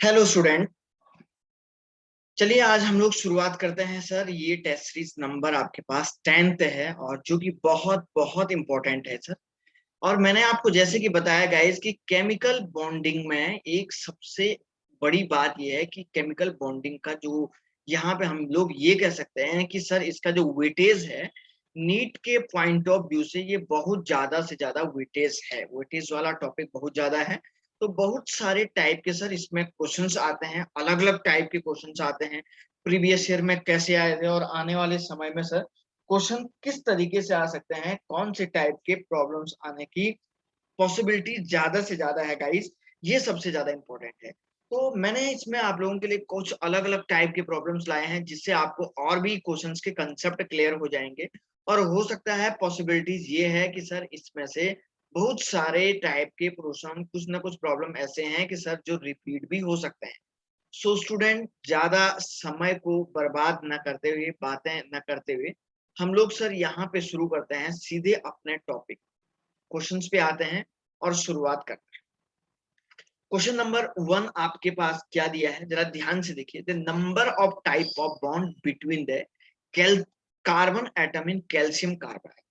Hello student. चलिए आज हम लोग शुरुआत करते हैं सर। ये टेस्ट सीरीज नंबर आपके पास 10th है और जो कि बहुत बहुत इंपॉर्टेंट है सर। और मैंने आपको जैसे कि बताया गाइस कि केमिकल बॉन्डिंग में एक सबसे बड़ी बात यह है कि केमिकल बॉन्डिंग का जो यहाँ पे हम लोग ये कह सकते हैं कि सर इसका जो वेटेज है नीट के पॉइंट ऑफ व्यू से ये बहुत ज्यादा से ज्यादा वेटेज है। वेटेज वाला टॉपिक बहुत ज्यादा है। तो बहुत सारे टाइप के सर इसमें क्वेश्चंस आते हैं, अलग अलग टाइप के क्वेश्चंस आते हैं। प्रीवियस ईयर में कैसे आए थे और आने वाले समय में सर क्वेश्चन किस तरीके से आ सकते हैं, कौन से टाइप के प्रॉब्लम्स आने की पॉसिबिलिटी ज्यादा से ज्यादा है गाइस, ये सबसे ज्यादा इंपॉर्टेंट है। तो मैंने इसमें आप लोगों के लिए कुछ अलग अलग टाइप के प्रॉब्लम्स लाए हैं जिससे आपको और भी क्वेश्चंस के कंसेप्ट क्लियर हो जाएंगे। और हो सकता है पॉसिबिलिटीज ये है कि सर इसमें से बहुत सारे टाइप के प्रश्न, कुछ ना कुछ प्रॉब्लम ऐसे हैं कि सर जो रिपीट भी हो सकते हैं। सो स्टूडेंट, ज्यादा समय को बर्बाद न करते हुए, बातें न करते हुए, हम लोग सर यहाँ पे शुरू करते हैं सीधे अपने टॉपिक क्वेश्चंस पे आते हैं और शुरुआत करते हैं। क्वेश्चन नंबर 1 आपके पास क्या दिया है, जरा ध्यान से देखिए। The number of type of bond between the carbon atom in calcium carbide.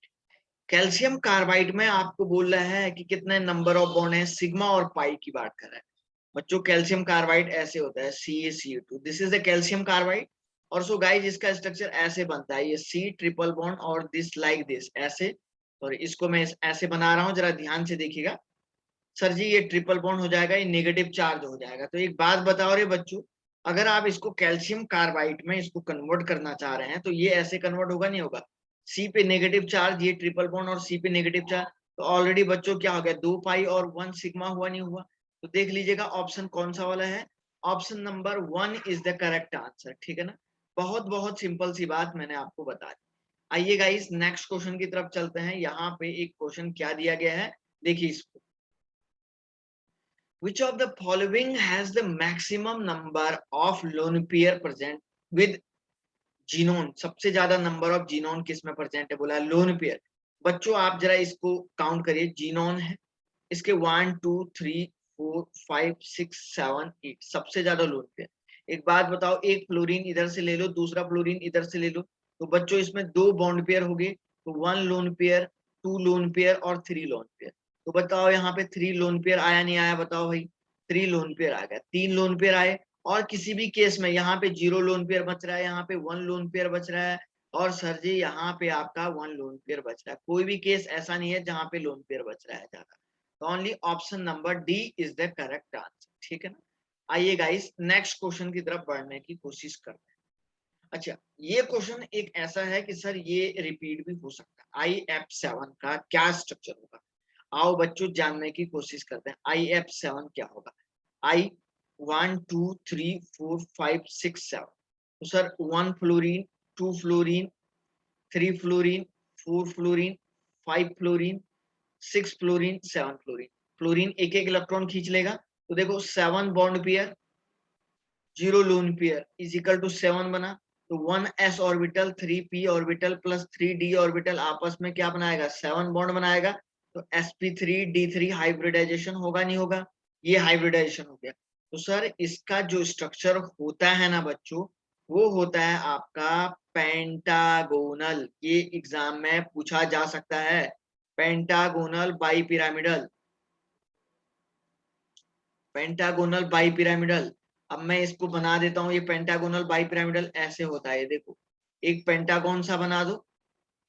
Calcium carbide में आपको बोल रहा है कि कितने नंबर ऑफ बॉन्ड है, सिग्मा और पाई की बात कर रहा है। बच्चों कैल्शियम कार्बाइड ऐसे होता है CaCO2, this is the calcium carbide. और सो गाइज इसका स्ट्रक्चर ऐसे बनता है, ये C ट्रिपल बॉन्ड और दिस लाइक दिस ऐसे। और इसको मैं ऐसे बना रहा हूं, जरा ध्यान से देखिएगा। सर जी ये ट्रिपल बॉन्ड हो जाएगा, ये नेगेटिव चार्ज हो जाएगा। तो एक बात बताओ रे बच्चों, अगर आप इसको कैल्शियम कार्बाइड में इसको कन्वर्ट करना चाह रहे हैं तो ये ऐसे कन्वर्ट होगा नहीं होगा? सी पे नेगेटिव चार्ज, ये ट्रिपल बॉन्ड और सी पे नेगेटिव चार्ज, तो ऑलरेडी बच्चों क्या हो गया, 2 पाई और 1 सिग्मा हुआ नहीं हुआ? तो देख लीजिएगा ऑप्शन कौन सा वाला है। Option number 1 is the correct answer, ठीक है ना। बहुत बहुत सिंपल सी बात मैंने आपको बता दी। आइए गाइस नेक्स्ट क्वेश्चन की तरफ चलते हैं। यहाँ पे एक क्वेश्चन क्या दिया गया है, देखिए इसको। Which of the following has the maximum number of lone pair present with xenon? सबसे ज्यादा नंबर ऑफ जीनोन किस में प्रेजेंट है, बोला लोन पेयर। बच्चों आप जरा इसको काउंट करिए, जीनोन है इसके 1 2 3 4 5 6 7 8, सबसे ज्यादा लोन पेयर। एक बात बताओ, एक फ्लोरीन इधर से ले लो, दूसरा फ्लोरीन इधर से ले लो, तो बच्चों इसमें 2 बॉन्ड पेयर हो गए। तो 1 लोन पेयर, 2 लोन पेयर और 3 लोन पेयर। तो बताओ यहाँ पे 3 लोन पेयर आया नहीं आया, बताओ भाई। 3 लोन पेयर आ गया, 3 लोन पेयर आए। और किसी भी केस में यहाँ पे 0 लोन पेयर बच रहा है, यहाँ पे 1 लोन पेयर बच रहा है, और सर जी यहाँ पे आपका 1 लोन पेयर बच रहा है। कोई भी केस ऐसा नहीं है जहाँ पे लोन पेयर बच रहा है ज्यादा। तो only option number D is the correct answer, ठीक है ना। आइए गाइस नेक्स्ट क्वेश्चन की तरफ बढ़ने की कोशिश करते हैं। अच्छा, ये क्वेश्चन एक ऐसा है कि सर ये रिपीट भी हो सकता है। IF7 का क्या स्ट्रक्चर होगा? आओ बच्चों जानने की कोशिश करते हैं IF7 क्या होगा। आई 1 2 3 4 5 6 7, तो sir 1 fluorine, 2 fluorine, 3 fluorine, 4 fluorine, 5 fluorine, 6 fluorine, 7 fluorine. Fluorine एक एक इलेक्ट्रॉन खींच लेगा। तो देखो 7 bond pair, 0 lone pair is equal to 7 बना। तो 1s orbital 3p orbital plus 3d orbital आपस में क्या बनाएगा, 7 बॉन्ड बनाएगा। तो sp3d3 हाइब्रिडाइजेशन होगा नहीं होगा? ये हाइब्रिडाइजेशन हो गया। तो सर इसका जो स्ट्रक्चर होता है ना बच्चों, वो होता है आपका पेंटागोनल। ये एग्जाम में पूछा जा सकता है, pentagonal bi pyramidal, pentagonal bi pyramidal. अब मैं इसको बना देता हूँ, ये पेंटागोनल बाई पिरामिडल ऐसे होता है। देखो एक पेंटागोन सा बना दो,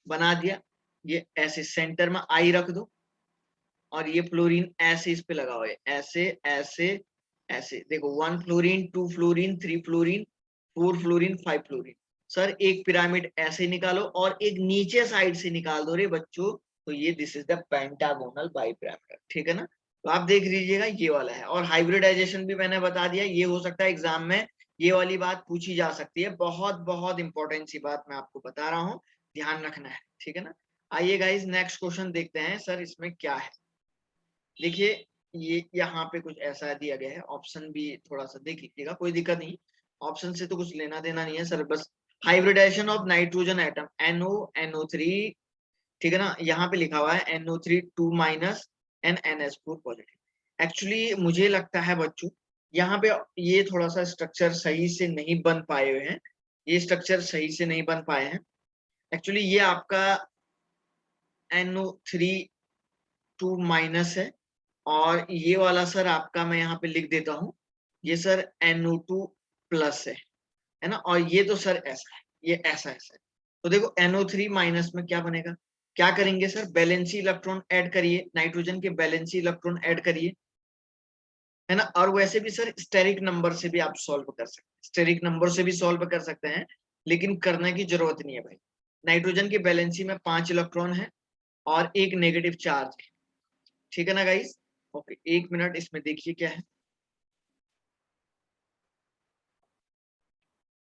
बना दिया। ये ऐसे सेंटर में आई रख दो, और ये फ्लोरीन ऐसे इस पे लगाओ, ऐसे ऐसे ऐसे। देखो 1 fluorine, 2 fluorine, 3 fluorine, 4 fluorine, 5 fluorine. Sir एक पिरामिड ऐसे निकालो और एक नीचे साइड से निकाल दो रे बच्चों, तो ये this is the pentagonal bi pyramidal, ठीक है ना। तो आप देख लीजिएगा ये वाला है। और हाइब्रिडाइजेशन भी मैंने बता दिया, ये हो सकता है एग्जाम में ये वाली बात पूछी जा सकती है। बहुत बहुत इंपॉर्टेंट सी बात मैं आपको बता रहा हूँ, ध्यान रखना है, ठीक है ना। आइए गाइज नेक्स्ट क्वेश्चन देखते हैं सर इसमें क्या है। देखिए ये यहाँ पे कुछ ऐसा दिया गया है, ऑप्शन भी थोड़ा सा देख लीजिएगा, कोई दिक्कत नहीं। ऑप्शन से तो कुछ लेना देना नहीं है सर, बस hybridisation of nitrogen atom NO3, ठीक है ना। यहाँ पे लिखा हुआ है NO3 2 minus and NH4 positive. Actually मुझे लगता है बच्चों यहाँ पे ये थोड़ा सा स्ट्रक्चर सही से नहीं बन पाए हुए हैं, ये स्ट्रक्चर सही से नहीं बन पाए हैं। एक्चुअली ये आपका NO3 2 माइनस है, और ये वाला सर आपका मैं यहाँ पे लिख देता हूँ, ये सर NO2 प्लस है ना। और ये तो सर ऐसा है, ये ऐसा है। तो देखो NO3 माइनस में क्या बनेगा, क्या करेंगे सर, वैलेंसी इलेक्ट्रॉन ऐड करिए, नाइट्रोजन के वैलेंसी इलेक्ट्रॉन ऐड करिए, है ना। और वैसे भी सर स्टेरिक नंबर से भी आप सॉल्व कर सकते हैं, स्टेरिक नंबर से भी सॉल्व कर सकते हैं, लेकिन करने की जरूरत नहीं है भाई। नाइट्रोजन की वैलेंसी में 5 इलेक्ट्रॉन है और एक नेगेटिव चार्ज है, ठीक है ना गाइस। ओके, एक मिनट इसमें देखिए क्या है।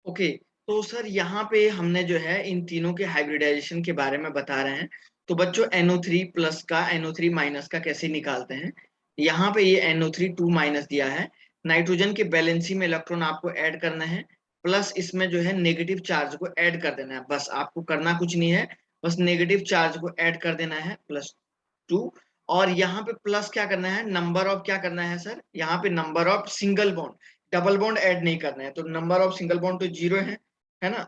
ओके, तो सर यहाँ पे हमने जो है इन तीनों के हाइब्रिडाइजेशन के बारे में बता रहे हैं। तो बच्चों NO3 प्लस का NO3 माइनस का कैसे निकालते हैं, यहाँ पे ये NO3 2 माइनस दिया है, नाइट्रोजन के बैलेंसी में इलेक्ट्रॉन आपको ऐड करना है, प्लस इसमें जो है नेगेटिव चार्ज को ऐड कर देना है, बस आपको करना कुछ नहीं है, बस नेगेटिव चार्ज को ऐड कर देना है +2। और यहाँ पे प्लस क्या करना है, नंबर ऑफ क्या करना है सर, यहाँ पे number of single bond, double bond add नहीं करना है, तो नंबर ऑफ सिंगल बॉन्ड तो 0 है ना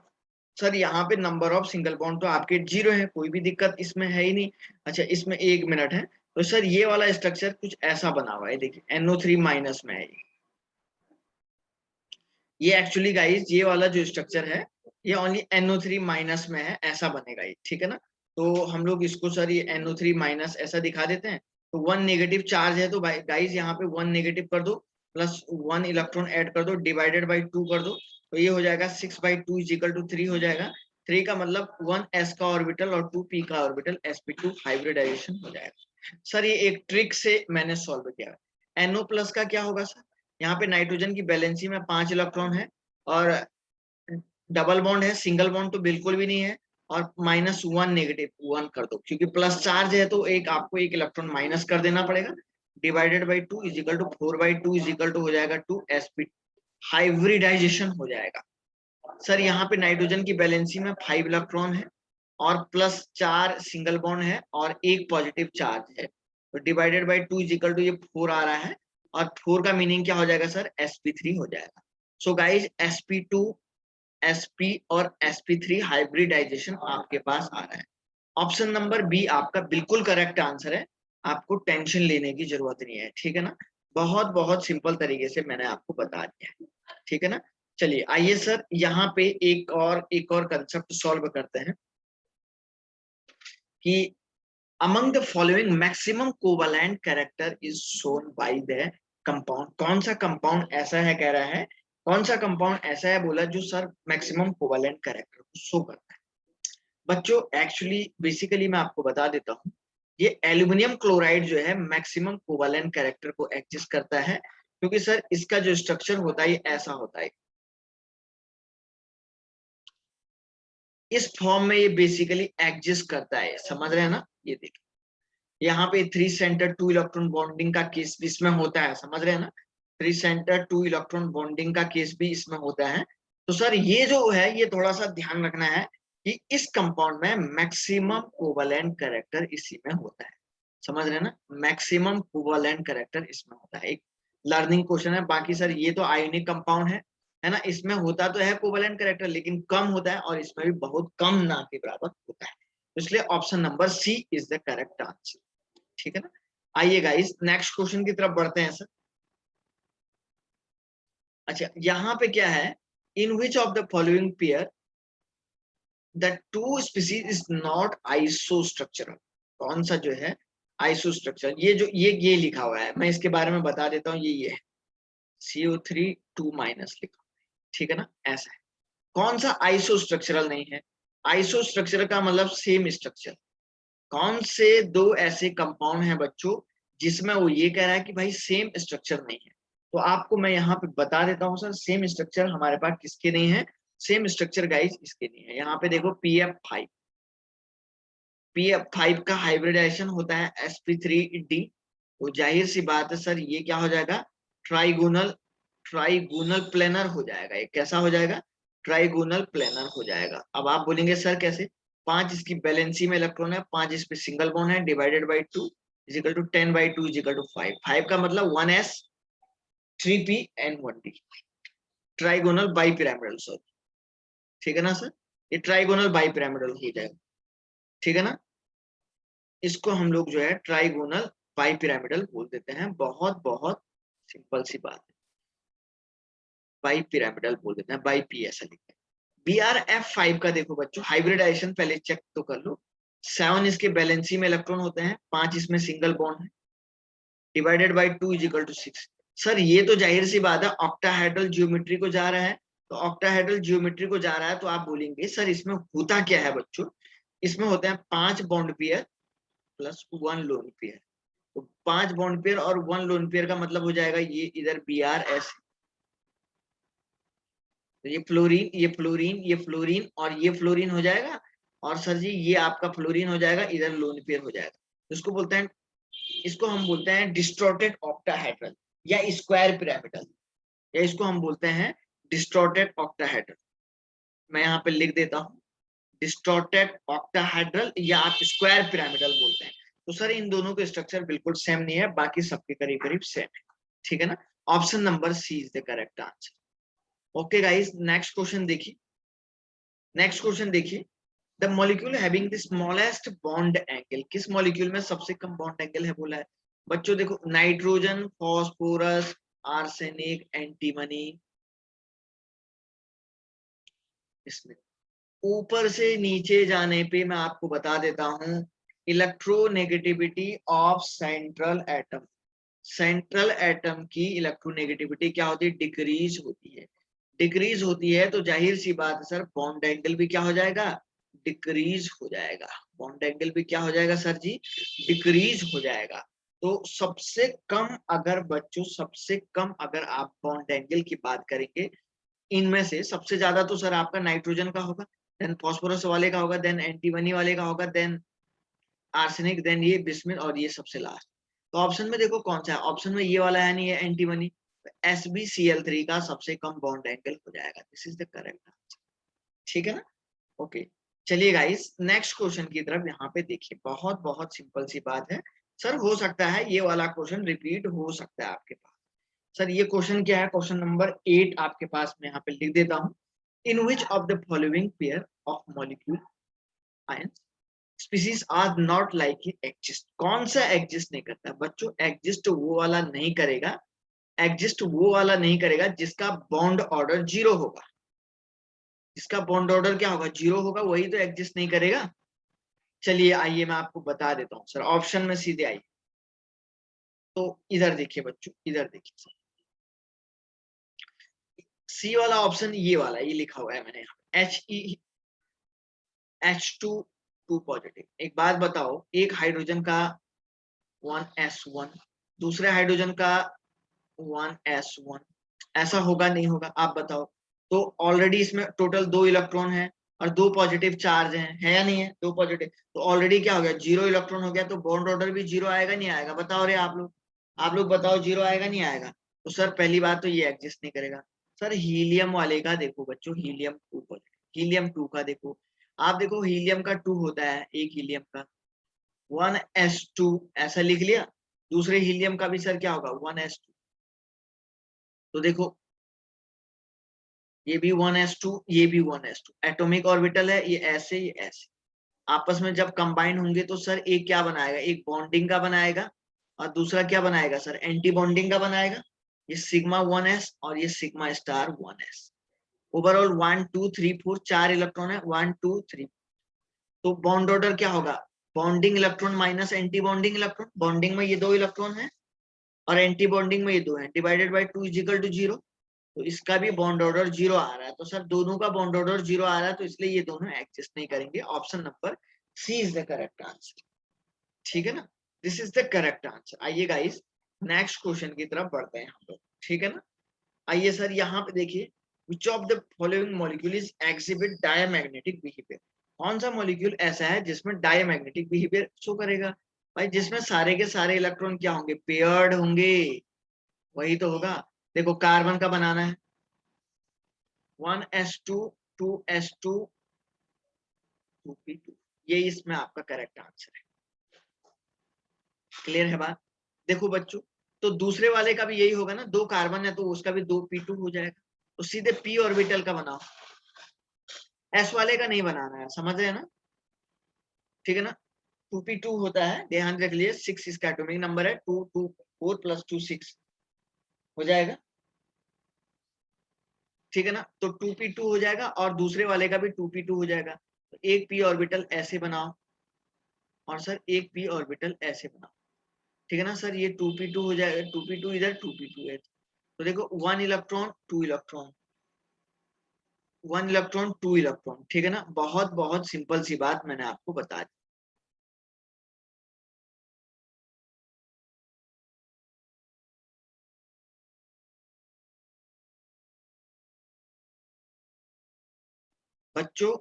सर। यहाँ पे नंबर ऑफ सिंगल बॉन्ड तो आपके 0 है, कोई भी दिक्कत इसमें है ही नहीं। अच्छा, इसमें एक मिनट है, तो सर ये वाला स्ट्रक्चर कुछ ऐसा बना हुआ है, देखिए NO3 माइनस में है ये एक्चुअली गाइस, ये वाला जो स्ट्रक्चर है ये ओनली NO3 माइनस में है, ऐसा बनेगा ये, ठीक है ना। तो हम लोग इसको सर ये NO3 माइनस ऐसा दिखा देते हैं। तो 1 नेगेटिव चार्ज है, तो गाइस यहाँ पे 1 नेगेटिव कर दो, प्लस 1 इलेक्ट्रॉन ऐड कर दो, डिवाइडेड बाई 2 कर दो, तो ये हो जाएगा 6/2 इज इक्वल टू 3 हो जाएगा। 3 का मतलब 1 s का ऑर्बिटल और 2 p का ऑर्बिटल, sp2 हाइब्रिडाइजेशन हो जाएगा। सर ये एक ट्रिक से मैंने सॉल्व किया है। NO प्लस का क्या होगा सर, यहाँ पे नाइट्रोजन की वैलेंसी में 5 इलेक्ट्रॉन है, और डबल बॉन्ड है, सिंगल बॉन्ड तो बिल्कुल भी नहीं है, और -1 -1 कर दो, क्योंकि प्लस चार्ज है तो एक आपको एक इलेक्ट्रॉन माइनस कर देना पड़ेगा, divided by 2 is equal to 4/2 is equal to हो जाएगा 2sp, हाइब्रिडाइजेशन हो जाएगा। सर यहाँ पे नाइट्रोजन की वैलेंसी में 5 इलेक्ट्रॉन है, और +4 सिंगल बॉन्ड है, और एक पॉजिटिव चार्ज है, तो divided by 2 is equal to ये 4 आ रहा है, और 4 का मीनिंग क्या हो जाएगा सर, sp3 हो जाएगा। सो गाइज sp2 sp और sp3 हाइब्रिडाइजेशन आपके पास आ रहा है। ऑप्शन नंबर बी आपका बिल्कुल करेक्ट आंसर है, आपको टेंशन लेने की जरूरत नहीं है, ठीक है ना। बहुत बहुत सिंपल तरीके से मैंने आपको बता दिया है, ठीक है ना। चलिए आइए सर, यहाँ पे एक और कंसेप्ट सॉल्व करते हैं कि among the following maximum covalent character is shown by the compound, कौन सा कंपाउंड ऐसा है, कह रहा है कौन सा कंपाउंड ऐसा है, बोला जो सर मैक्सिमम कोवैलेंट कैरेक्टर को शो करता है। बच्चों एक्चुअली बेसिकली मैं आपको बता देता हूँ, ये एल्यूमिनियम क्लोराइड जो है मैक्सिमम कोवैलेंट कैरेक्टर को एग्जिस्ट करता है, क्योंकि सर इसका जो स्ट्रक्चर होता है ये ऐसा होता है, इस फॉर्म में ये बेसिकली एग्जिस्ट करता है, समझ रहे हैं ना। ये देखिए यहाँ पे 3 सेंटर 2 इलेक्ट्रॉन बॉन्डिंग का केस भी इसमें होता है, समझ रहे हैं ना, 3 सेंटर 2 इलेक्ट्रॉन बॉन्डिंग का केस भी इसमें होता है। तो सर ये जो है ये थोड़ा सा ध्यान रखना है कि इस कंपाउंड में मैक्सिमम कोवैलेंट कैरेक्टर इसी में होता है, समझ रहे हैं ना, मैक्सिमम कोवैलेंट कैरेक्टर इसमें होता है। एक लर्निंग क्वेश्चन है, बाकी सर ये तो आयोनिक कंपाउंड है ना, इसमें होता तो है कोवैलेंट कैरेक्टर लेकिन कम होता है, और इसमें भी बहुत कम ना के बराबर होता है, इसलिए option number C is the correct answer, ठीक है ना। आइए गाइस नेक्स्ट क्वेश्चन की तरफ बढ़ते हैं सर। अच्छा, यहाँ पे क्या है, in which of the following pair the two species is not isostructural, कौन सा जो है आइसोस्ट्रक्चर, ये जो ये लिखा हुआ है, मैं इसके बारे में बता देता हूँ, ये है CO3 2 माइनस लिखा, ठीक है ना, ऐसा है। कौन सा आइसोस्ट्रक्चरल नहीं है, आइसोस्ट्रक्चरल का मतलब सेम स्ट्रक्चर, कौन से दो ऐसे कंपाउंड हैं बच्चों जिसमें वो ये कह रहा है कि भाई सेम स्ट्रक्चर नहीं है, तो आपको मैं यहाँ पे बता देता हूँ सर, सेम स्ट्रक्चर हमारे पास किसके नहीं है, सेम स्ट्रक्चर गाइस इसके नहीं है। यहाँ पे देखो PF5 का हाइब्रिडाइजेशन होता है sp3d, तो जाहिर सी बात है सर ये क्या हो जाएगा, ट्राइगोनल ट्राइगोनल प्लेनर हो जाएगा, ये कैसा हो जाएगा, ट्राइगोनल प्लेनर हो जाएगा। अब आप बोलेंगे सर कैसे, 5 इसकी बैलेंसी में इलेक्ट्रॉन है, 5 इस पे सिंगल बॉन्ड है, divided by 2 is equal to 10/2 is equal to 5, 5 का मतलब 1s 3p and 1d, trigonal bipyramidal, sorry, ठीक है ना सर, ये ट्राइगोनल बाइपिरामिडल हो जाएगा, ठीक है ना। इसको हम लोग जो है ट्राइगोनल बाइपिरामिडल बोल देते हैं, बहुत बहुत सिंपल सी बात है, बाइपिरामिडल बोल देते हैं, बाई पी ऐसा लिखते हैं। BrF5 का देखो बच्चों हाइब्रिडाइजेशन पहले चेक तो कर लो। 7 इसके बैलेंसी में इलेक्ट्रॉन होते हैं, 5 इसमें सिंगल बॉन्ड है, divided by 2 is equal to 6। Sir ये तो जाहिर सी बात है ऑक्टाहेड्रल ज्योमेट्री को जा रहा है, तो ऑक्टाहेड्रल ज्योमेट्री को जा रहा है तो आप बोलेंगे सर इसमें होता क्या है बच्चों, इसमें होते हैं 5 bond pair plus 1 lone pair. तो 5 बॉन्ड पेयर और 1 लोन पेयर का मतलब हो जाएगा ये इधर BrS, तो ये फ्लोरीन, ये फ्लोरीन, ये फ्लोरीन और ये फ्लोरीन हो जाएगा, और सर जी ये आपका फ्लोरीन हो जाएगा, इधर लोन पेयर हो जाएगा। इसको बोलते हैं, इसको हम बोलते हैं डिस्टॉर्टेड ऑक्टाहेड्रल या स्क्वायर पिरामिडल, या इसको हम बोलते हैं डिस्टॉर्टेड ऑक्टाहेड्रल। मैं यहाँ पे लिख देता हूँ डिस्टॉर्टेड ऑक्टाहेड्रल या आप स्क्वायर पिरामिडल बोलते हैं। तो सर इन दोनों के स्ट्रक्चर बिल्कुल सेम नहीं है, बाकी सबके करीब करीब सेम है, ठीक है ना। Option number C is the correct answer. Okay guys, next question देखिए, नेक्स्ट क्वेश्चन देखिए, the molecule having the smallest bond angle, किस मॉलिक्यूल में सबसे कम बॉन्ड एंगल है बोला है बच्चों। देखो नाइट्रोजन, फॉस्फोरस, आर्सेनिक, एंटीमनी, इसमें ऊपर से नीचे जाने पे मैं आपको बता देता हूं electronegativity of central atom, central atom की इलेक्ट्रोनेगेटिविटी क्या होती है, डिक्रीज होती है। डिक्रीज होती है तो जाहिर सी बात है सर बॉन्ड एंगल भी क्या हो जाएगा, डिक्रीज हो जाएगा। बॉन्ड एंगल भी क्या हो जाएगा सर जी, डिक्रीज हो जाएगा। तो सबसे कम अगर बच्चों, सबसे कम अगर आप बॉन्ड एंगल की बात करेंगे, इनमें से सबसे ज्यादा तो सर आपका नाइट्रोजन का होगा, देन फॉस्फोरस वाले का होगा, देन एंटीमनी वाले का होगा, देन आर्सेनिक, देन ये बिस्मिल, और ये सबसे लास्ट। तो ऑप्शन में देखो कौन सा है, ऑप्शन में ये वाला है नहीं है एंटीमनी, SbCl3 का सबसे कम बॉन्ड एंगल हो जाएगा, this is the correct answer, ठीक है ना। ओके, चलिए गाइस नेक्स्ट क्वेश्चन की तरफ यहाँ पे देखिए, बहुत बहुत सिंपल सी बात है। सर हो सकता है ये वाला क्वेश्चन रिपीट हो सकता है आपके पास। सर ये क्वेश्चन क्या है, क्वेश्चन नंबर 8 आपके पास मैं यहाँ पे लिख देता हूँ। In which of the following pair of molecule ions species are not like exist, कौन सा एग्जिस्ट नहीं करता बच्चों, एग्जिस्ट वो वाला नहीं करेगा, एग्जिस्ट वो वाला नहीं करेगा जिसका बॉन्ड ऑर्डर 0 होगा, जिसका बॉन्ड ऑर्डर क्या होगा, 0 होगा, वही तो एग्जिस्ट नहीं करेगा। चलिए आइए मैं आपको बता देता हूँ सर, ऑप्शन में सीधे आइए। तो इधर देखिए बच्चों, इधर देखिए, सी वाला ऑप्शन ये वाला, ये लिखा हुआ है मैंने यहाँ H2 पॉजिटिव। एक बात बताओ, एक हाइड्रोजन का 1s1, दूसरे हाइड्रोजन का 1s1, ऐसा होगा नहीं होगा आप बताओ। तो ऑलरेडी इसमें टोटल 2 इलेक्ट्रॉन है और 2 पॉजिटिव चार्ज है या नहीं है, 2 पॉजिटिव, तो ऑलरेडी क्या हो गया, 0 इलेक्ट्रॉन हो गया, तो बॉन्ड ऑर्डर भी 0 आएगा नहीं आएगा, बताओ रे आप लोग बताओ 0 आएगा नहीं आएगा। तो सर पहली बात तो ये एग्जिस्ट नहीं करेगा। सर हीलियम वाले का देखो बच्चों, हीलियम 2 पॉजिटिव, हीलियम 2 का देखो, आप देखो हीलियम का 2 होता है, एक हीलियम का 1s2 ऐसा लिख लिया, दूसरे हीलियम का भी सर क्या होगा 1s2, तो देखो ये भी 1s2, ये भी 1s2, एटॉमिक ऑर्बिटल है, ये ऐसे, ये ऐसे, आपस में जब कंबाइन होंगे तो सर एक क्या बनाएगा, एक बॉन्डिंग का बनाएगा और दूसरा क्या बनाएगा सर, एंटी बॉन्डिंग का बनाएगा। ये सिग्मा 1s और ये sigma star 1s, overall 1 2 3 4 4 electron है, 1 2 3, तो बॉन्ड ऑर्डर क्या होगा, bonding electron minus anti bonding electron, bonding में ये 2 इलेक्ट्रॉन है और एंटी बॉन्डिंग में ये 2 है, divided by 2 is equal to 0, तो इसका भी बॉन्ड ऑर्डर 0 आ रहा है। तो सर दोनों का बॉन्ड ऑर्डर 0 आ रहा है, तो इसलिए ये दोनों एग्जिस्ट नहीं करेंगे, option number C is the correct answer, ठीक है ना, this is the correct answer. आइए गाइस नेक्स्ट क्वेश्चन की तरफ बढ़ते हैं हम लोग, ठीक है ना। आइए सर यहाँ पे देखिए, विच of the following molecule is exhibit diamagnetic behaviour, कौन सा मॉलिक्यूल ऐसा है जिसमें डायमैग्नेटिक बिहेवियर शो करेगा, भाई जिसमें सारे के सारे इलेक्ट्रॉन क्या होंगे, पेयर्ड होंगे, वही तो होगा। देखो कार्बन का बनाना है 1s2 2s2 2p2, ये इसमें आपका करेक्ट आंसर है, क्लियर है बात। देखो बच्चों तो दूसरे वाले का भी यही होगा ना, 2 कार्बन है तो उसका भी 2p2 हो जाएगा। तो सीधे p ऑर्बिटल का बनाओ, s वाले का नहीं बनाना है, समझ रहे हैं ना? ठीक है ना? 2p2 होता है, ध्यान रख लिए। 6 इसका एटॉमिक नंबर है, 2 2 4 + 2 6 हो जाएगा। ठीक है ना? तो 2p2 हो जाएगा और दूसरे वाले का भी 2p2 हो जाएगा। तो एक p ऑर्बिटल ऐसे बनाओ और सर एक p ऑर्बिटल ऐसे बनाओ। ठीक है ना सर? ये 2p2 हो जाएगा, 2p2 इधर 2p2 है। तो देखो 1 इलेक्ट्रॉन 2 इलेक्ट्रॉन, 1 इलेक्ट्रॉन 2 इलेक्ट्रॉन। ठीक है ना? बहुत बहुत सिंपल सी बात मैंने आपको बता दी। बच्चों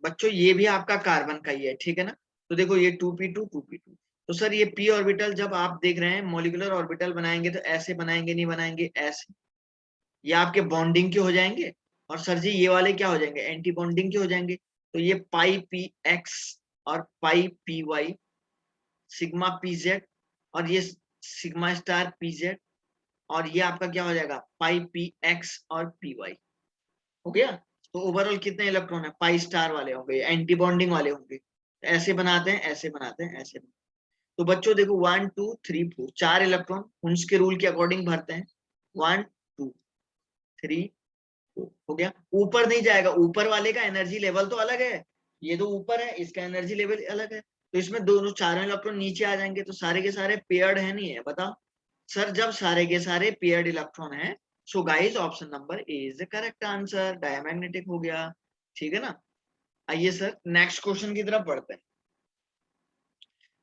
बच्चों ये भी आपका कार्बन का ही है। ठीक है ना? तो देखो ये 2p2 2p2। तो सर ये p ऑर्बिटल जब आप देख रहे हैं मॉलिक्यूलर ऑर्बिटल बनाएंगे तो ऐसे बनाएंगे, नहीं बनाएंगे? ऐसे। ये आपके बॉन्डिंग के हो जाएंगे। और सर जी ये वाले क्या हो जाएंगे? एंटी बॉन्डिंग के हो जाएंगे। तो ये पाई पी एक्स और pi p y, sigma p z, और ये सिग्मा स्टार पी जेड, और ये आपका क्या हो जाएगा? पाई पी एक्स और पी वाई। हो गया? तो ओवरऑल कितने इलेक्ट्रॉन है? पाई स्टार वाले होंगे, एंटी बॉन्डिंग वाले होंगे। ऐसे बनाते हैं, ऐसे बनाते हैं, ऐसे बनाते हैं। तो बच्चों देखो 1 2 3 4 4 इलेक्ट्रॉन उन्स के रूल के अकॉर्डिंग भरते हैं। 1 2 3 हो गया। ऊपर नहीं जाएगा, ऊपर वाले का एनर्जी लेवल तो अलग है। ये तो ऊपर है, इसका एनर्जी लेवल अलग है। तो इसमें दोनों चारों इलेक्ट्रॉन नीचे आ जाएंगे। तो सारे के सारे पेयर्ड है, नहीं है? बताओ सर। जब सारे के सारे पेयर्ड इलेक्ट्रॉन है, so guys option number A is the correct answer, diamagnetic हो गया। ठीक है ना? आइए सर नेक्स्ट क्वेश्चन की तरफ बढ़ते हैं।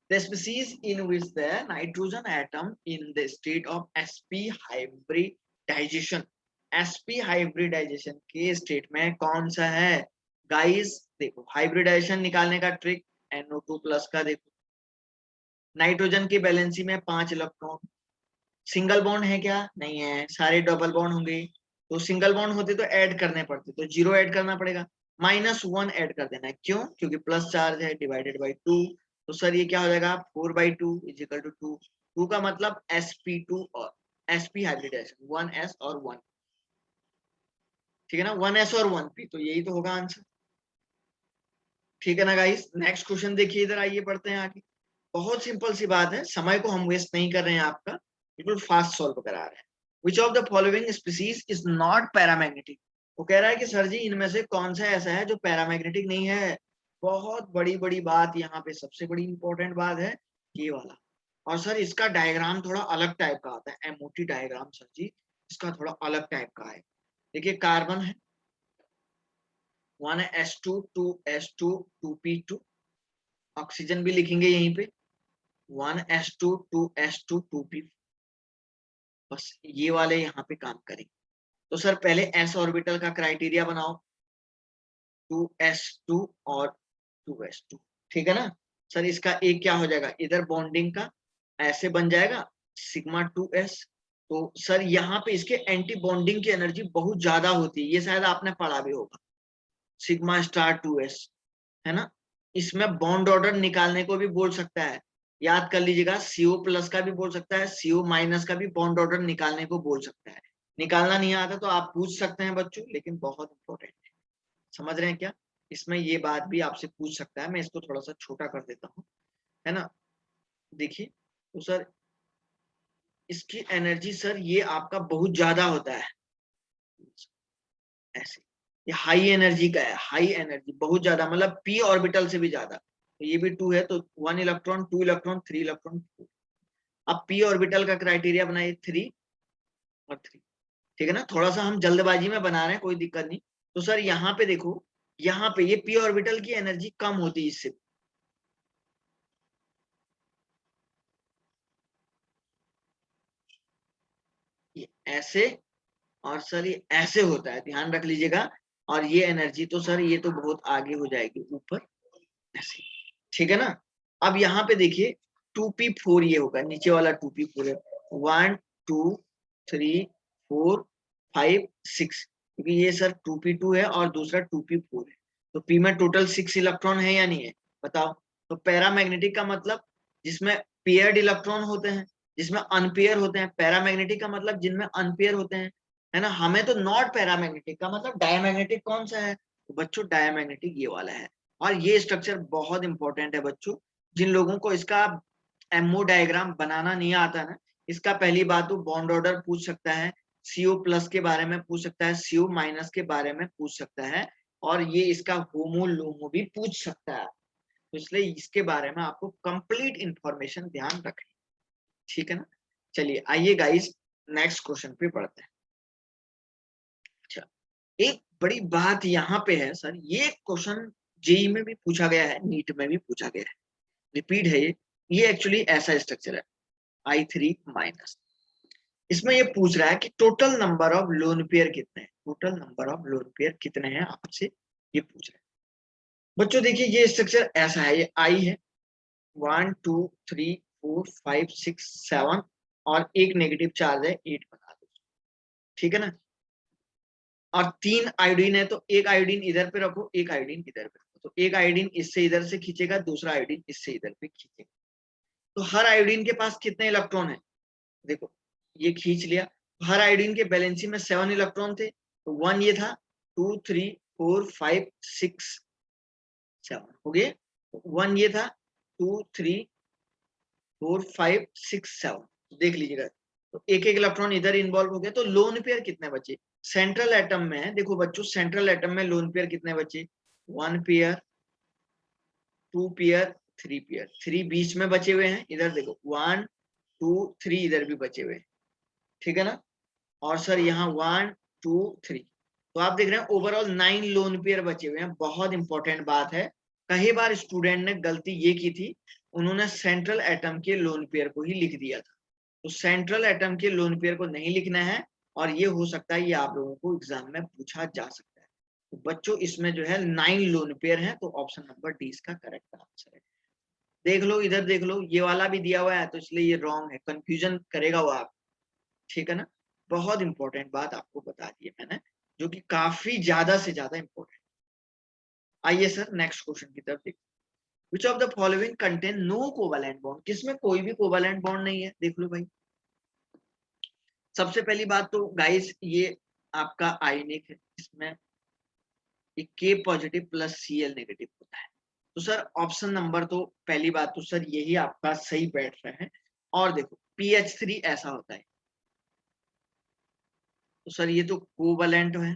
The species in which the nitrogen atom in the state of sp hybridization, sp hybridization के स्टेट में कौन सा है? गाइस देखो हाइब्रिडाइजेशन निकालने का ट्रिक, NO2 प्लस का देखो, नाइट्रोजन की बैलेंसी में 5 इलेक्ट्रॉन, सिंगल बॉन्ड है क्या? नहीं है, सारे डबल बॉन्ड होंगे। तो सिंगल बॉन्ड होते तो ऐड करने पड़ते, तो 0 ऐड करना पड़ेगा, -1 ऐड कर देना है। क्यों? क्योंकि प्लस चार्ज है, डिवाइडेड बाई 2। तो सर ये क्या हो जाएगा? 4/2 इजिकल टू 2। 2 का मतलब sp2 और sp हाइब्रिडाइजेशन 1s और 1। ठीक है ना? 1s और 1p, तो यही तो होगा आंसर। ठीक है ना गाइस? नेक्स्ट क्वेश्चन देखिए, इधर आइए बढ़ते हैं आगे। बहुत सिंपल सी बात है, समय को हम वेस्ट नहीं कर रहे हैं आपका, बिल्कुल फास्ट सॉल्व करा रहे हैं। Which of the following species is not paramagnetic? वो कह रहा है कि सर जी इनमें से कौन सा ऐसा है जो पैरामैग्नेटिक नहीं है? बहुत बड़ी बड़ी बात यहाँ पे, सबसे बड़ी इंपॉर्टेंट बात है ये वाला। और सर इसका डायग्राम थोड़ा अलग टाइप का आता है, एमओटी डायग्राम सर जी इसका थोड़ा अलग टाइप का है। देखिए कार्बन है, 1 है S2 2s2 2p2, ऑक्सीजन भी लिखेंगे यहीं पे, 1s2 2s2 2p, बस ये वाले यहाँ पे काम करेंगे। तो सर पहले s ऑर्बिटल का क्राइटेरिया बनाओ, 2s2 और 2s2। ठीक है ना? सर इसका एक क्या हो जाएगा? इधर बॉन्डिंग का ऐसे बन जाएगा, सिग्मा 2s। तो सर यहाँ पे इसके एंटी बॉन्डिंग की एनर्जी बहुत ज्यादा होती है, ये शायद आपने पढ़ा भी होगा, सिग्मा स्टार 2s, है ना? इसमें बॉन्ड ऑर्डर निकालने को भी बोल सकता है, याद कर लीजिएगा। CO प्लस का भी बोल सकता है, CO माइनस का भी बॉन्ड ऑर्डर निकालने को बोल सकता है। निकालना नहीं आता तो आप पूछ सकते हैं बच्चों, लेकिन बहुत इंपॉर्टेंट है। समझ रहे हैं क्या? इसमें ये बात भी आपसे पूछ सकता है। मैं इसको थोड़ा सा छोटा कर देता हूँ, है ना? देखिए तो सर इसकी एनर्जी सर ये आपका बहुत ज्यादा होता है, ऐसे। ये हाई एनर्जी का है, हाई एनर्जी बहुत ज्यादा, मतलब p ऑर्बिटल से भी ज्यादा। तो ये भी 2 है, तो 1 इलेक्ट्रॉन 2 इलेक्ट्रॉन 3 इलेक्ट्रॉन 4। अब p ऑर्बिटल का क्राइटेरिया बनाइए 3 और 3। ठीक है ना? थोड़ा सा हम जल्दबाजी में बना रहे हैं, कोई दिक्कत नहीं। तो सर यहाँ पे देखो, यहाँ पे ये p ऑर्बिटल की एनर्जी कम होती है इससे, ये ऐसे, और सर ये ऐसे होता है, ध्यान रख लीजिएगा। और ये एनर्जी तो सर ये तो बहुत आगे हो जाएगी ऊपर, ऐसे। ठीक है ना? अब यहाँ पे देखिए 2p4 ये होगा, नीचे वाला 2p4 है, 1 2 3 4 5 6, क्योंकि ये सर 2p2 है और दूसरा 2p4 है। तो p में टोटल 6 इलेक्ट्रॉन है या नहीं है? बताओ। तो पैरामैग्नेटिक का मतलब जिसमें पेयर्ड इलेक्ट्रॉन होते हैं, जिसमें अनपेयर होते हैं। पैरामैग्नेटिक का मतलब जिनमें अनपेयर होते हैं, है ना। हमें तो नॉट पैरामैग्नेटिक का मतलब डायमैग्नेटिक कौन सा है, तो बच्चों डायमैग्नेटिक ये वाला है। और ये स्ट्रक्चर बहुत इंपॉर्टेंट है बच्चों, जिन लोगों को इसका एमओ डायग्राम बनाना नहीं आता ना, इसका पहली बात तो बॉन्ड ऑर्डर पूछ सकता है, CO प्लस के बारे में पूछ सकता है, CO माइनस के बारे में पूछ सकता है, और ये इसका होमो लोमो भी पूछ सकता है। तो इसलिए इसके बारे में आपको कंप्लीट इंफॉर्मेशन ध्यान रखें, ठीक है ना। चलिए आइए गाइस नेक्स्ट क्वेश्चन पे बढ़ते हैं। अच्छा, एक बड़ी बात यहाँ पे है सर, ये क्वेश्चन जेई में भी पूछा गया है, नीट में भी पूछा गया है, रिपीट है ये एक्चुअली ऐसा स्ट्रक्चर है I3-। इसमें ये पूछ रहा है कि total number of lone pair कितने हैं, total number of lone pair कितने हैं आपसे ये पूछ रहा है। बच्चों देखिए ये स्ट्रक्चर ऐसा है, ये आई है 1 2 3 4 5 6 7 और एक नेगेटिव चार्ज है 8 बना दो, ठीक है ना। और 3 आयोडीन है, तो एक आयोडीन इधर पे रखो, एक आयोडीन इधर पे रखो, तो एक आयोडीन इससे इधर से खींचेगा, दूसरा आयोडीन इससे इधर पे खींचेगा। तो हर आयोडीन के पास कितने इलेक्ट्रॉन है, देखो ये खींच लिया। हर आयोडीन के बैलेंसी में 7 इलेक्ट्रॉन थे, तो 1 ये था, 2 3 4 5 6 7 हो गए। 1 ये था, 2 3 4 5 6 7, देख लीजिएगा। तो एक एक इलेक्ट्रॉन इधर इन्वॉल्व हो गया, तो लोन पेयर कितने बचे सेंट्रल एटम में, देखो बच्चों सेंट्रल एटम में लोन पेयर कितने बचे, 1 पेयर 2 पेयर 3 पेयर, 3 बीच में बचे हुए हैं, इधर देखो 1 2 3 इधर भी बचे हुए हैं, ठीक है ना। और सर यहाँ 1 2 3, तो आप देख रहे हैं ओवरऑल 9 लोन पेयर बचे हुए हैं। बहुत इंपॉर्टेंट बात है, कई बार स्टूडेंट ने गलती ये की थी, उन्होंने सेंट्रल एटम के लोन पेयर को ही लिख दिया था। तो सेंट्रल एटम के लोन पेयर को नहीं लिखना है, और ये हो सकता है ये आप लोगों को एग्जाम में पूछा जा सकता है। तो बच्चों इसमें जो है 9 लोन पेयर है, तो ऑप्शन नंबर डी इसका करेक्ट आंसर है। देख लो इधर देख लो, ये वाला भी दिया हुआ है, तो इसलिए ये रॉन्ग है, कंफ्यूजन करेगा वो आप, ठीक है ना। बहुत इंपॉर्टेंट बात आपको बता दी है मैंने, जो कि काफी ज्यादा से ज्यादा इंपॉर्टेंट। आइए सर नेक्स्ट क्वेश्चन की तरफ देखते हैं। Which of the following contain no covalent bond, किसमें कोई भी कोवैलेंट बॉन्ड नहीं है, देख लो भाई। सबसे पहली बात तो गाइस ये आपका आयनिक है, इसमें K positive plus Cl negative होता है। तो सर ऑप्शन नंबर तो पहली बात तो सर यही आपका सही बैठ रहा है। और देखो PH3 ऐसा होता है, तो सर ये तो कोवैलेंट है,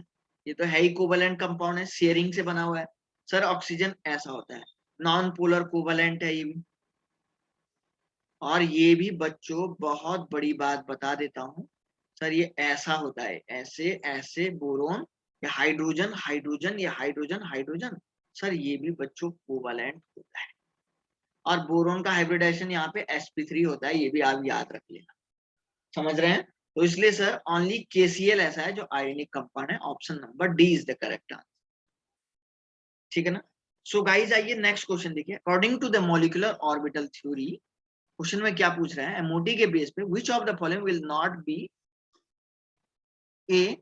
ये तो है ही कोवैलेंट कंपाउंड है, शेयरिंग से बना हुआ है। सर ऑक्सीजन ऐसा होता है, नॉन पोलर कोवैलेंट है ये भी। और ये भी बच्चों बहुत बड़ी बात बता देता हूं सर, ये ऐसा होता है, ऐसे ऐसे बोरोन या हाइड्रोजन हाइड्रोजन या हाइड्रोजन हाइड्रोजन, सर ये भी बच्चों कोवैलेंट होता है। और बोरोन का हाइब्रिडाइजेशन यहाँ पे sp3 होता है, ये भी आप याद रख लेना, समझ रहे हैं। तो इसलिए सर ओनली KCl ऐसा है जो आयोनिक कंपाउंड है, option number D is the correct answer, ठीक है ना। सो गाइस आइए नेक्स्ट क्वेश्चन देखिए। According to the molecular orbital theory, question में क्या पूछ रहा है, MOT के बेस पे which of the following will not be A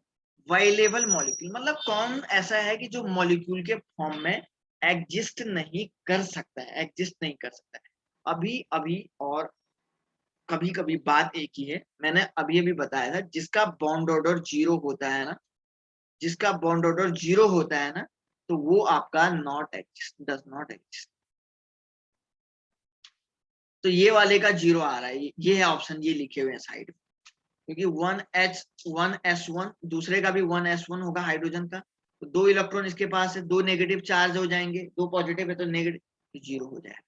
वाइलेबल molecule, मतलब कौन ऐसा है कि जो मॉलिक्यूल के फॉर्म में एग्जिस्ट नहीं कर सकता है, एग्जिस्ट नहीं कर सकता है। अभी अभी और कभी कभी बात एक ही है, मैंने अभी अभी बताया था, जिसका बॉन्ड ऑर्डर 0 होता है ना, जिसका बॉन्ड ऑर्डर 0 होता है ना, तो वो आपका not exist, does not exist. तो ये वाले का 0 आ रहा है, ये है ऑप्शन, ये लिखे हुए हैं साइड में, क्योंकि 1s1 दूसरे का भी 1s1 होगा हाइड्रोजन का, तो 2 इलेक्ट्रॉन इसके पास है, 2 नेगेटिव चार्ज हो जाएंगे, 2 पॉजिटिव है तो नेगेटिव, तो 0 हो जाएगा।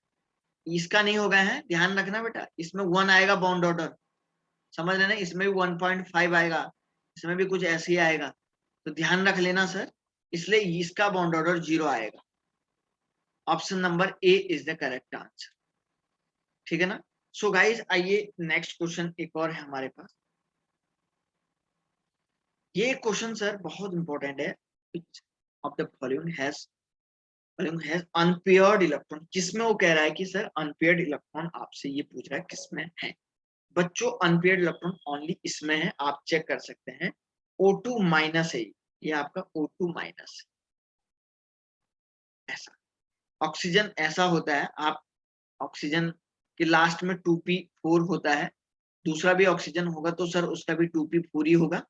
इसका नहीं होगा, है ध्यान रखना बेटा, इसमें 1 आएगा बॉन्ड ऑर्डर, समझ लेना, इसमें भी 1.5 आएगा, इसमें भी कुछ ऐसे ही आएगा, तो ध्यान रख लेना सर, इसलिए इसका बॉन्ड ऑर्डर 0 आएगा। Option number A is the correct answer, ठीक है ना। सो गाइज आइए नेक्स्ट क्वेश्चन एक और है हमारे पास। ये क्वेश्चन सर बहुत इंपॉर्टेंट है, of the following has unpaired electron, किसमें वो कह रहा है कि सर अनपेयर्ड इलेक्ट्रॉन आपसे ये पूछ रहा है किसमें है। बच्चों अनपेयर्ड इलेक्ट्रॉन ओनली इसमें है, आप चेक कर सकते हैं, O2 माइनस है, ये आपका O2 माइनस ऐसा। ऑक्सीजन ऐसा होता है, आप ऑक्सीजन के लास्ट में 2p4 होता है, दूसरा भी ऑक्सीजन होगा तो सर उसका भी 2p4 ही होगा,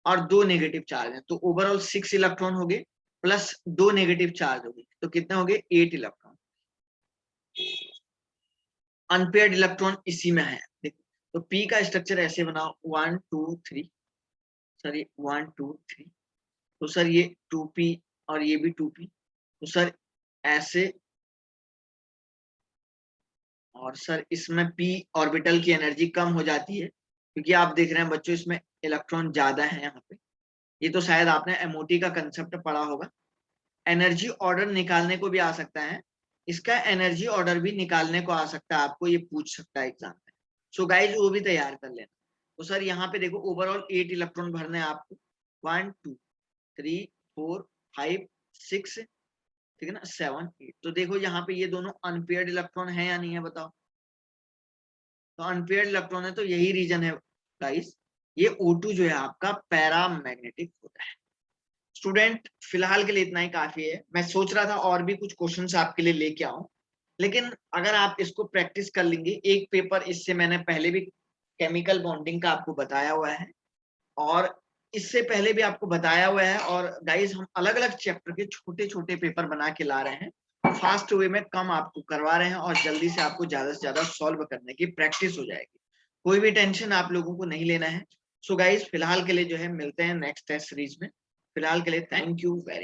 और 2 नेगेटिव चार्ज है, तो ओवरऑल 6 इलेक्ट्रॉन हो गए प्लस 2 नेगेटिव चार्ज हो गए, तो कितने हो गए 8 इलेक्ट्रॉन। अनपेयर्ड इलेक्ट्रॉन इसी में है, देखो तो p का स्ट्रक्चर ऐसे बनाओ 1 2 3, सर ये 1 2 3, तो सर ये 2p और ये भी 2p, तो सर ऐसे, और सर इसमें p ऑर्बिटल की एनर्जी कम हो जाती है क्योंकि आप देख रहे हैं बच्चों इसमें इलेक्ट्रॉन ज्यादा है यहाँ पे। ये तो शायद आपने एमओटी का कंसेप्ट पढ़ा होगा। एनर्जी ऑर्डर निकालने को भी आ सकता है, इसका एनर्जी ऑर्डर भी निकालने को आ सकता है, आपको ये पूछ सकता है एग्जाम में। सो गाइज वो भी तैयार कर लेना। तो सर यहाँ पे देखो ओवरऑल 8 इलेक्ट्रॉन भरने हैं आपको, 1 2 3 4 5 6, ठीक है ना, 7 8। तो देखो यहाँ पे ये दोनों अनपेयर्ड इलेक्ट्रॉन है या नहीं है बताओ। तो अनपेयर्ड इलेक्ट्रॉन है तो यही रीजन है गाइस, ये O2 जो है आपका पैरामैग्नेटिक होता है। स्टूडेंट फिलहाल के लिए इतना ही काफी है। मैं सोच रहा था और भी कुछ क्वेश्चंस आपके लिए लेके आऊं, लेकिन अगर आप इसको प्रैक्टिस कर लेंगे, एक पेपर इससे मैंने पहले भी केमिकल बॉन्डिंग का आपको बताया हुआ है, और इससे पहले भी आपको बताया हुआ है, और गाइस हम अलग अलग चैप्टर के छोटे छोटे पेपर बना के ला रहे हैं, फास्ट वे में कम आपको करवा रहे हैं, और जल्दी से आपको ज्यादा से ज्यादा सॉल्व करने की प्रैक्टिस हो जाएगी। कोई भी टेंशन आप लोगों को नहीं लेना है। सो गाइस फिलहाल के लिए जो है मिलते हैं नेक्स्ट टेस्ट सीरीज में। फिलहाल के लिए थैंक यू वेरी